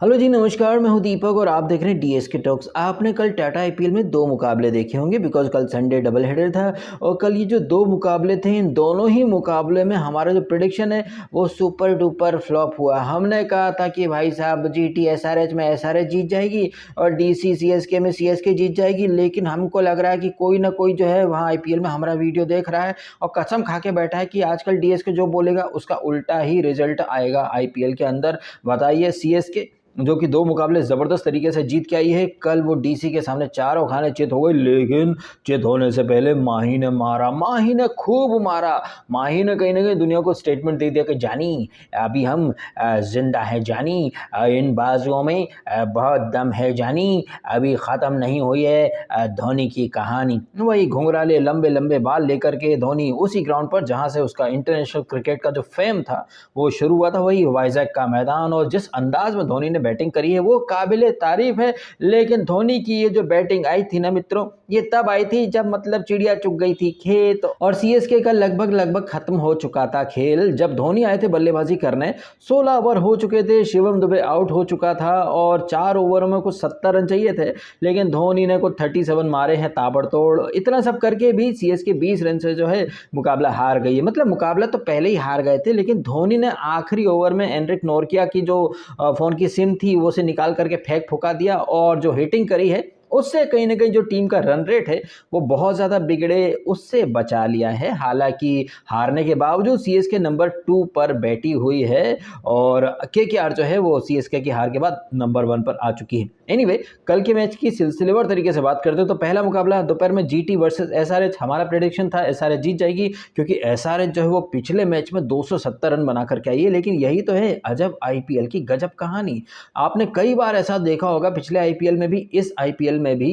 Hello जी नमस्कार, मैं हूं दीपक और आप देख रहे हैं डीएसके टॉक्स। आपने कल टाटा आईपीएल में दो मुकाबले देखे होंगे बिकॉज कल संडे डबल हेडर था। और कल ये जो दो मुकाबले थे, इन दोनों ही मुकाबले में हमारा जो प्रेडिक्शन है वो सुपर डुपर फ्लॉप हुआ। हमने कहा था कि भाई साहब जीटी एसआरएच में एसआरएच जीत जाएगी और डीसी सीएसके में सीएसके जीत जाएगी, लेकिन हमको लग रहा है कि कोई ना कोई जो है वहाँ आईपीएल में हमारा वीडियो देख रहा है और कसम खा के बैठा है कि आजकल डीएसके जो बोलेगा उसका उल्टा ही रिजल्ट आएगा आईपीएल के अंदर। बताइए, सीएसके जो कि दो मुकाबले ज़बरदस्त तरीके से जीत के आई है, कल वो डीसी के सामने चारों खाने चित हो गई। लेकिन चित होने से पहले माही ने मारा, माही ने खूब मारा। माही ने कहीं ना कहीं दुनिया को स्टेटमेंट दे दिया कि जानी अभी हम जिंदा हैं जानी, इन बाजुओं में बहुत दम है जानी, अभी ख़त्म नहीं हुई है धोनी की कहानी। वही घुंघराले लंबे लंबे बाल लेकर के धोनी उसी ग्राउंड पर जहाँ से उसका इंटरनेशनल क्रिकेट का जो फेम था वो शुरू हुआ था, वही वाइजैक का मैदान। और जिस अंदाज में धोनी ने बैटिंग करी है वो काबिले तारीफ है। लेकिन धोनी की ये जो बैटिंग आई थी ना मित्रों, ये तब आई थी जब मतलब चिड़िया चुग गई थी खेत और सीएसके का लगभग खत्म हो चुका था खेल। जब धोनी आए थे बल्लेबाजी करने, 16 ओवर हो चुके थे, शिवम दुबे आउट हो चुका था और 4 ओवरों में कुछ 70 रन चाहिए थे, लेकिन धोनी ने कुछ 37 मारे हैं ताबड़तोड़। इतना सब करके भी सीएसके 20 रन से जो है मुकाबला हार गई है। मतलब मुकाबला तो पहले ही हार गए थे, लेकिन धोनी ने आखिरी ओवर में एनरिक नोरकिया की जो फोन की सिम थी वो से निकाल करके फेंक फुका दिया और जो हिटिंग करी है उससे कहीं ना कहीं जो टीम का रन रेट है वो बहुत ज़्यादा बिगड़े, उससे बचा लिया है। हालांकि हारने के बावजूद सीएसके नंबर 2 पर बैठी हुई है और केकेआर जो है वो सीएसके की हार के बाद नंबर 1 पर आ चुकी है। एनीवे, कल के मैच की सिलसिलेवार तरीके से बात करते हो तो पहला मुकाबला दोपहर में जीटी वर्सेस एसआरएच। हमारा प्रेडिक्शन था एसआरएच जीत जाएगी क्योंकि एसआरएच जो है वो पिछले मैच में 270 रन बना करके आई है। लेकिन यही तो है अजब आईपीएल की गजब कहानी। आपने कई बार ऐसा देखा होगा पिछले आईपीएल में भी, इस आईपीएल में भी,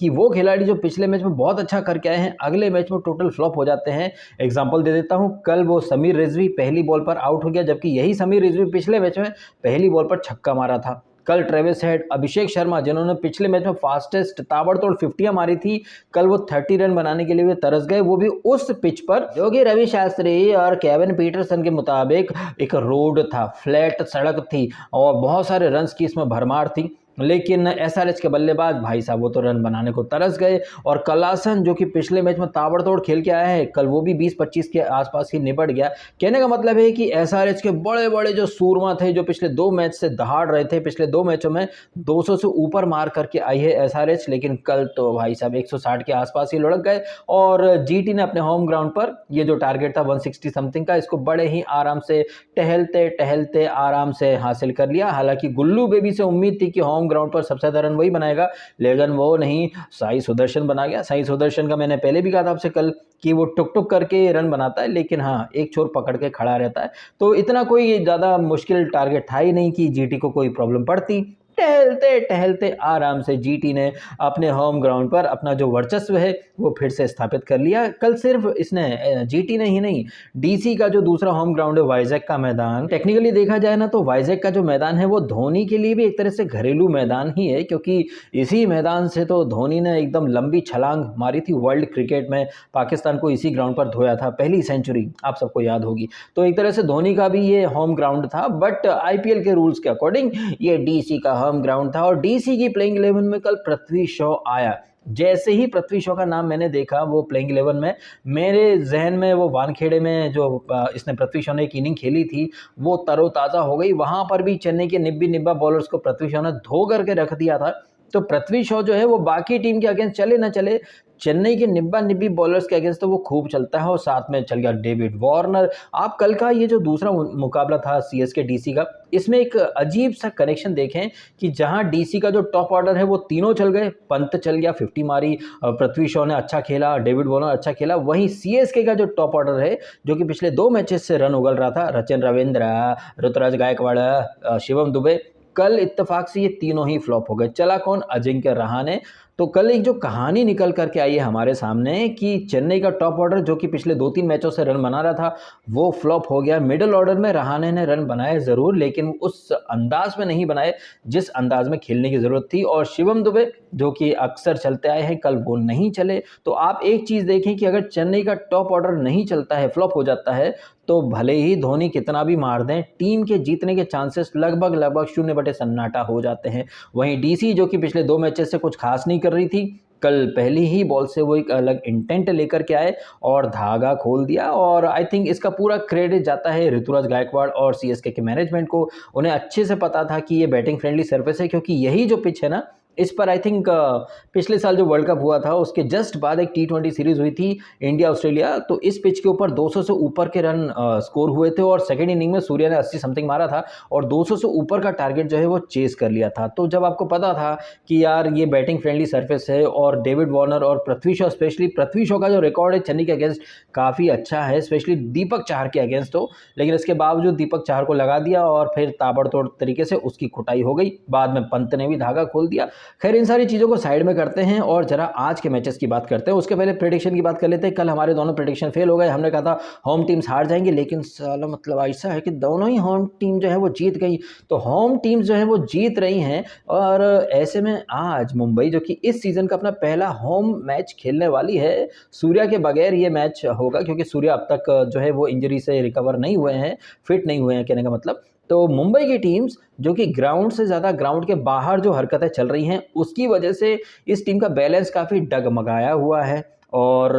कि वो खिलाड़ी जो पिछले मैच में बहुत अच्छा करके आए हैं अगले मैच में टोटल फ्लॉप हो जाते हैं। एग्जांपल दे देता हूं, कल वो समीर रिजवी पहली बॉल पर आउट हो गया, जबकि यही समीर रिजवी पिछले मैच में पहली बॉल पर छक्का मारा था। कल ट्रेविस हेड, अभिषेक शर्मा जिन्होंने पिछले मैच में फास्टेस्ट ताबड़तोड़ 50 मारी थी, कल वो 30 रन बनाने के लिए वे तरस गए, वो भी उस पिच पर जो कि रवि शास्त्री और केविन पीटरसन के मुताबिक एक रोड था, फ्लैट सड़क थी और बहुत सारे रन्स की इसमें भरमार थी। लेकिन एसआरएच के बल्लेबाज भाई साहब वो तो रन बनाने को तरस गए। और कलासन जो कि पिछले मैच में ताबड़तोड़ खेल के आया है, कल वो भी 20-25 के आसपास ही निपट गया। कहने का मतलब है कि एसआरएच के बड़े बड़े जो सूरमा थे जो पिछले 2 मैच से दहाड़ रहे थे, पिछले 2 मैचों में 200 से ऊपर मार करके आई है एसआरएच, लेकिन कल तो भाई साहब 160 के आसपास ही लुढ़क गए। और जीटी ने अपने होम ग्राउंड पर ये जो टारगेट था 160 समथिंग का, इसको बड़े ही आराम से टहलते टहलते आराम से हासिल कर लिया। हालांकि गुल्लू बेबी से उम्मीद थी कि होम ग्राउंड पर सबसे ज्यादा रन वही बनाएगा, लेकिन वो नहीं, साई सुदर्शन बना गया। साई सुदर्शन का मैंने पहले भी कहा था आपसे कल कि वो टुक टुक करके रन बनाता है, लेकिन हाँ एक छोर पकड़ के खड़ा रहता है। तो इतना कोई ज्यादा मुश्किल टारगेट था ही नहीं कि जीटी को कोई प्रॉब्लम पड़ती। टहलते टहलते आराम से जीटी ने अपने होम ग्राउंड पर अपना जो वर्चस्व है वो फिर से स्थापित कर लिया। कल सिर्फ इसने जीटी ने ही नहीं, डीसी का जो दूसरा होम ग्राउंड है वाइजैक का मैदान, टेक्निकली देखा जाए ना तो वाइजैक का जो मैदान है वो धोनी के लिए भी एक तरह से घरेलू मैदान ही है, क्योंकि इसी मैदान से तो धोनी ने एकदम लंबी छलांग मारी थी वर्ल्ड क्रिकेट में, पाकिस्तान को इसी ग्राउंड पर धोया था, पहली सेंचुरी आप सबको याद होगी। तो एक तरह से धोनी का भी ये होम ग्राउंड था, बट आईपीएल के रूल्स के अकॉर्डिंग ये डीसी का होम ग्राउंड था। और डीसी की प्लेइंग 11 में कल पृथ्वी शॉ आया। जैसे ही पृथ्वी शॉ का नाम मैंने देखा वो प्लेइंग 11 में, मेरे जहन में वो वानखेड़े में जो इसने पृथ्वी शॉ ने एक इनिंग खेली थी वो तरोताज़ा हो गई। वहां पर भी चेन्नई के निब्बी निब्बा बॉलर्स को पृथ्वी शॉ ने धो करके रख दिया था। तो पृथ्वी शॉ जो है वो बाकी टीम के अगेंस्ट चले ना चले, चेन्नई के निब्बा निब्बी बॉलर्स के अगेंस्ट तो वो खूब चलता है। और साथ में चल गया डेविड वार्नर। आप कल का ये जो दूसरा मुकाबला था सीएसके डीसी का, इसमें एक अजीब सा कनेक्शन देखें कि जहां डीसी का जो टॉप ऑर्डर है वो तीनों चल गए, पंत चल गया 50 मारी, पृथ्वी शॉ ने अच्छा खेला, डेविड वार्नर अच्छा खेला। वहीं सीएसके का जो टॉप ऑर्डर है जो कि पिछले 2 मैचेस से रन उगल रहा था, रचिन रविंद्र, ऋतुराज गायकवाड़, शिवम दुबे, कल इत्तेफाक से ये तीनों ही फ्लॉप हो गए। चला कौन? अजिंक्य रहाणे। तो कल एक जो कहानी निकल करके आई है हमारे सामने कि चेन्नई का टॉप ऑर्डर जो कि पिछले 2-3 मैचों से रन बना रहा था वो फ्लॉप हो गया। मिडिल ऑर्डर में रहाणे ने रन बनाए ज़रूर, लेकिन उस अंदाज में नहीं बनाए जिस अंदाज में खेलने की ज़रूरत थी। और शिवम दुबे जो कि अक्सर चलते आए हैं, कल वो नहीं चले। तो आप एक चीज़ देखें कि अगर चेन्नई का टॉप ऑर्डर नहीं चलता है, फ्लॉप हो जाता है, तो भले ही धोनी कितना भी मार दें, टीम के जीतने के चांसेस लगभग 0 बटे सन्नाटा हो जाते हैं। वहीं डीसी जो कि पिछले 2 मैचेस से कुछ खास नहीं कर रही थी, कल पहली ही बॉल से वो एक अलग इंटेंट लेकर के आए और धागा खोल दिया। और आई थिंक इसका पूरा क्रेडिट जाता है ऋतुराज गायकवाड़ और सीएसके के मैनेजमेंट को। उन्हें अच्छे से पता था कि ये बैटिंग फ्रेंडली सरफेस है, क्योंकि यही जो पिच है ना, इस पर आई थिंक पिछले साल जो वर्ल्ड कप हुआ था उसके जस्ट बाद एक T20 सीरीज़ हुई थी इंडिया ऑस्ट्रेलिया, तो इस पिच के ऊपर 200 से ऊपर के रन स्कोर हुए थे और सेकेंड इनिंग में सूर्या ने 80 समथिंग मारा था और 200 से ऊपर का टारगेट जो है वो चेस कर लिया था। तो जब आपको पता था कि यार ये बैटिंग फ्रेंडली सरफेस है और डेविड वार्नर और पृथ्वी शॉ, स्पेशली पृथ्वी शॉ का जो रिकॉर्ड है चेन्नई के अगेंस्ट काफ़ी अच्छा है, स्पेशली दीपक चाहर के अगेंस्ट हो, लेकिन इसके बावजूद दीपक चाहर को लगा दिया और फिर ताबड़तोड़ तरीके से उसकी कुटाई हो गई। बाद में पंत ने भी धागा खोल दिया। खैर, इन सारी चीज़ों को साइड में करते हैं और जरा आज के मैचेस की बात करते हैं। उसके पहले प्रेडिक्शन की बात कर लेते हैं। कल हमारे दोनों प्रेडिक्शन फेल हो गए। हमने कहा था होम टीम्स हार जाएंगी, लेकिन साला मतलब ऐसा है कि दोनों ही होम टीम जो है वो जीत गई। तो होम टीम्स जो है वो जीत रही हैं और ऐसे में आज मुंबई जो कि इस सीज़न का अपना पहला होम मैच खेलने वाली है, सूर्या के बगैर ये मैच होगा, क्योंकि सूर्या अब तक जो है वो इंजरी से रिकवर नहीं हुए हैं, फिट नहीं हुए हैं कहने का मतलब। तो मुंबई की टीम्स जो कि ग्राउंड से ज़्यादा ग्राउंड के बाहर जो हरकतें चल रही हैं उसकी वजह से इस टीम का बैलेंस काफ़ी डगमगाया हुआ है। और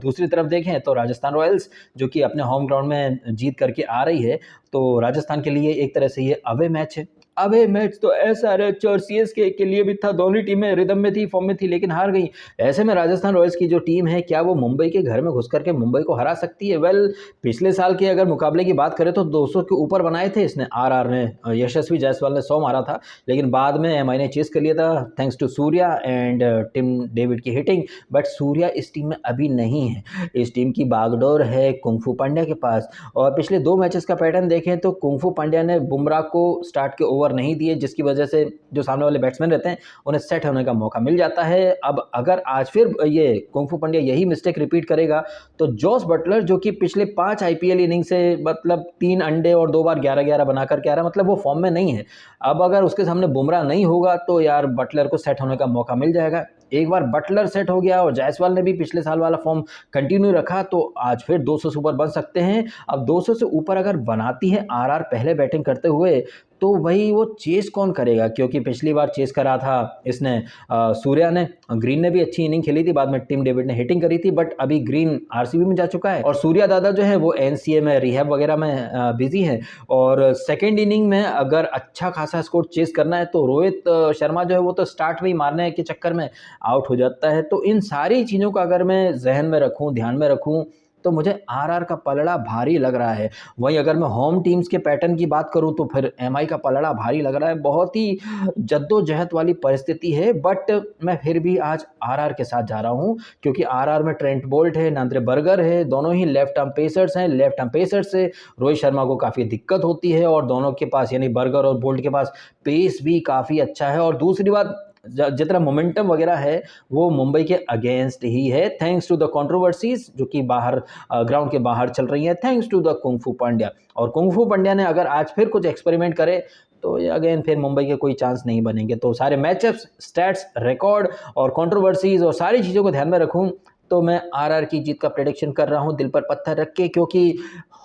दूसरी तरफ देखें तो राजस्थान रॉयल्स जो कि अपने होम ग्राउंड में जीत करके आ रही है, तो राजस्थान के लिए एक तरह से ये अवे मैच है। अवे मैच तो एसआरएच और सीएसके के लिए भी था, दोनों टीमें रिदम में थी, फॉर्म में थी, लेकिन हार गई। ऐसे में राजस्थान रॉयल्स की जो टीम है, क्या वो मुंबई के घर में घुस करके मुंबई को हरा सकती है? वेल, पिछले साल के अगर मुकाबले की बात करें तो 200 के ऊपर बनाए थे इसने, आरआर ने, यशस्वी जायसवाल ने 100 मारा था, लेकिन बाद में एमआई ने चेस कर लिया था thanks to Surya and Tim David की हिटिंग। बट सूर्या इस टीम में अभी नहीं है, इस टीम की बागडोर है कुंफू पांड्या के पास। और पिछले 2 मैचेस का पैटर्न देखें तो कुंफू पांड्या ने बुमराह को स्टार्ट के ओवर नहीं दिए, जिसकी वजह से जो सामने वाले बैट्समैन रहते हैं उन्हें सेट होने का मौका मिल जाता है। अब अगर आज फिर ये कुंफू पांड्या यही मिस्टेक रिपीट करेगा तो जॉस बटलर जो कि पिछले 5 आईपीएल इनिंग से मतलब 3 अंडे और 2 बार 11-11 बना करके आ रहा है, मतलब वो फॉर्म में नहीं है। अब अगर उसके सामने बुमराह नहीं होगा तो यार बटलर को सेट होने का मौका मिल जाएगा। एक बार बटलर सेट हो गया और जायसवाल ने भी पिछले साल वाला फॉर्म कंटिन्यू रखा तो आज फिर 200 से ऊपर बन सकते हैं। अब 200 से ऊपर अगर बनाती है आरआर पहले बैटिंग करते हुए, तो वही वो चेस कौन करेगा? क्योंकि पिछली बार चेस करा था इसने सूर्या ने, ग्रीन ने भी अच्छी इनिंग खेली थी, बाद में टिम डेविड ने हिटिंग करी थी, बट अभी ग्रीन आरसीबी में जा चुका है और सूर्या दादा जो है वो एनसीए में, रिहैब वगैरह में बिजी है। और सेकेंड इनिंग में अगर अच्छा खासा स्कोर चेस करना है तो रोहित शर्मा जो है वो तो स्टार्ट में ही मारने के चक्कर में आउट हो जाता है। तो इन सारी चीज़ों को अगर मैं जहन में रखूं, ध्यान में रखूं, तो मुझे आरआर का पलड़ा भारी लग रहा है। वहीं अगर मैं होम टीम्स के पैटर्न की बात करूं तो फिर एमआई का पलड़ा भारी लग रहा है। बहुत ही जद्दोजहद वाली परिस्थिति है, बट मैं फिर भी आज आरआर के साथ जा रहा हूं, क्योंकि आरआर में ट्रेंट बोल्ट है, नांद्रे बर्गर है, दोनों ही लेफ्ट आर्म पेसर्स हैं। लेफ्ट आर्म पेसर से रोहित शर्मा को काफ़ी दिक्कत होती है और दोनों के पास यानी बर्गर और बोल्ट के पास पेस भी काफ़ी अच्छा है। और दूसरी बात, जितना मोमेंटम वगैरह है वो मुंबई के अगेंस्ट ही है, थैंक्स टू द कंट्रोवर्सीज जो कि बाहर ग्राउंड के बाहर चल रही हैं, thanks to the kung fu Pandya. और कुंफू पांड्या ने अगर आज फिर कुछ एक्सपेरिमेंट करे तो अगेन फिर मुंबई के कोई चांस नहीं बनेंगे। तो सारे मैचअप्स, स्टैट्स, रिकॉर्ड और कंट्रोवर्सीज और सारी चीज़ों को ध्यान में रखूं तो मैं आरआर की जीत का प्रेडिक्शन कर रहा हूं दिल पर पत्थर रख के, क्योंकि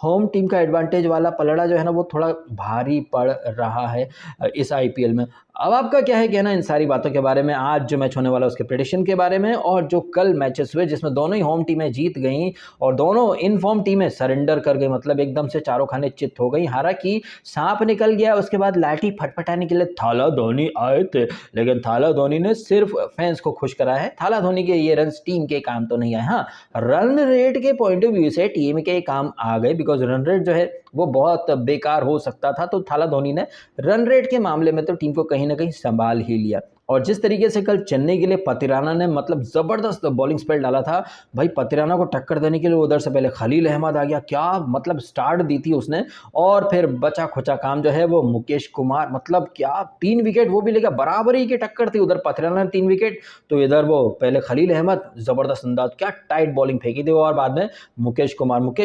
होम टीम का एडवांटेज वाला पलड़ा जो है ना वो थोड़ा भारी पड़ रहा है इस आईपीएल में। अब आपका क्या है कहना इन सारी बातों के बारे में, आज जो मैच होने वाला है उसके प्रेडिक्शन के बारे में, और जो कल मैचेस हुए जिसमें दोनों ही होम टीमें जीत गईं और दोनों इनफॉर्म टीमें सरेंडर कर गई, मतलब एकदम से चारों खाने चित हो गई। हालांकि सांप निकल गया, उसके बाद लाठी फटफटाने के लिए थाला धोनी आए थे, लेकिन थाला धोनी ने सिर्फ फैंस को खुश करा है। थाला धोनी के ये रन टीम के काम तो नहीं आए। हाँ, रन रेट के पॉइंट ऑफ व्यू से टीम के काम आ गए, बिकॉज रन रेट जो है वो बहुत बेकार हो सकता था। तो थाला धोनी ने रन रेट के मामले में तो टीम को कहीं न कहीं सँभाल ही लिया। और जिस तरीके से कल चेन्नई के लिए पतिराना ने मतलब ज़बरदस्त बॉलिंग स्पेल डाला था, भाई पतिराना को टक्कर देने के लिए उधर से पहले खलील अहमद आ गया, क्या मतलब स्टार्ट दी थी उसने। और फिर बचा-खुचा काम जो है वो मुकेश कुमार, मतलब क्या 3 विकेट वो भी लेगा, बराबरी की टक्कर थी, उधर पतिराना ने 3 विकेट, तो इधर वो पहले खलील अहमद, ज़बरदस्त अंदाज, क्या टाइट बॉलिंग फेंकी थी और बाद में मुकेश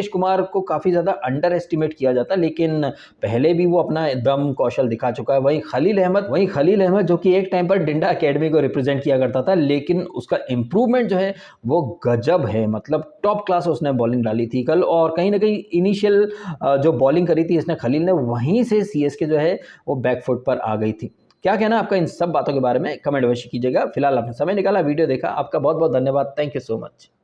कुमार को काफ़ी ज़्यादा अंडर एस्टिमेट किया जाता है, लेकिन पहले भी वो अपना दम कौशल दिखा चुका है। वहीं खलील अहमद जो कि एक टाइम पर डिंडा एकेडमी को रिप्रेजेंट किया करता था, लेकिन उसका इंप्रूवमेंट जो है वो गजब है, मतलब टॉप क्लास उसने बॉलिंग डाली थी कल। और कहीं ना कहीं इनिशियल जो बॉलिंग करी थी इसने खलील ने, वहीं से सीएसके जो है वो बैकफुट पर आ गई थी। क्या कहना आपका इन सब बातों के बारे में, कमेंट अवश्य कीजिएगा। फिलहाल आपने समय निकाला, वीडियो देखा, आपका बहुत बहुत धन्यवाद। Thank you so much.